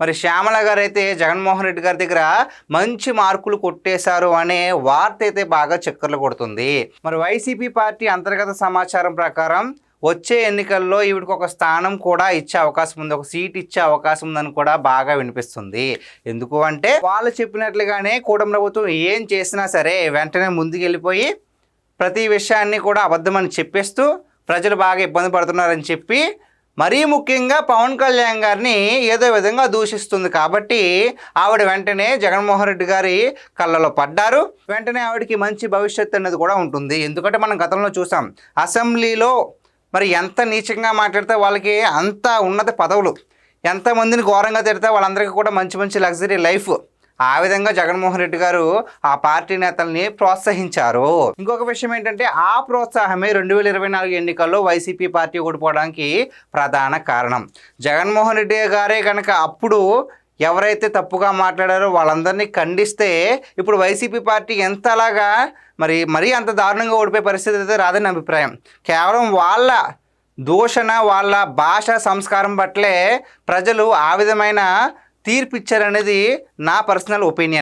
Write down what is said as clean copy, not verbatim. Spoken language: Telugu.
మరి శ్యామల గారు అయితే జగన్మోహన్ రెడ్డి గారి దగ్గర మంచి మార్కులు కొట్టేశారు అనే వార్త అయితే బాగా చక్కర్లు కొడుతుంది. మరి వైసీపీ పార్టీ అంతర్గత సమాచారం ప్రకారం వచ్చే ఎన్నికల్లో ఈవిడికి ఒక స్థానం కూడా ఇచ్చే అవకాశం ఉంది, ఒక సీట్ ఇచ్చే అవకాశం ఉందని కూడా బాగా వినిపిస్తుంది. ఎందుకు అంటే వాళ్ళు చెప్పినట్లుగానే కూటమి ప్రభుత్వం ఏం చేసినా సరే వెంటనే ముందుకెళ్ళిపోయి ప్రతి విషయాన్ని కూడా అబద్ధమని చెప్పేస్తూ ప్రజలు బాగా ఇబ్బంది పడుతున్నారని చెప్పి మరీ ముఖ్యంగా పవన్ కళ్యాణ్ గారిని ఏదో విధంగా దూషిస్తుంది. కాబట్టి ఆవిడ వెంటనే జగన్మోహన్ రెడ్డి గారి కళ్ళలో పడ్డారు. వెంటనే ఆవిడకి మంచి భవిష్యత్తు అనేది కూడా ఉంటుంది. ఎందుకంటే మనం గతంలో చూసాం, అసెంబ్లీలో మరి ఎంత నీచంగా మాట్లాడితే వాళ్ళకి అంత ఉన్నత పదవులు, ఎంతమందిని ఘోరంగా తిడితే వాళ్ళందరికీ కూడా మంచి మంచి లగ్జరీ లైఫ్. ఆ విధంగా జగన్మోహన్ రెడ్డి గారు ఆ పార్టీ నేతల్ని ప్రోత్సహించారు. ఇంకొక విషయం ఏంటంటే ఆ ప్రోత్సాహమే 2024 ఎన్నికల్లో వైసీపీ పార్టీ ఓడిపోవడానికి ప్రధాన కారణం. జగన్మోహన్ రెడ్డి గారే కనుక అప్పుడు ఎవరైతే తప్పుగా మాట్లాడారో వాళ్ళందరినీ ఖండిస్తే ఇప్పుడు వైసీపీ పార్టీ ఎంతలాగా మరీ అంత దారుణంగా ఓడిపోయే పరిస్థితి అయితే రాదని అభిప్రాయం. కేవలం వాళ్ళ దూషణ, వాళ్ళ భాష సంస్కారం పట్లే ప్రజలు ఆ విధమైన తీర్పిచ్చారనేది నా పర్సనల్ ఒపీనియన్.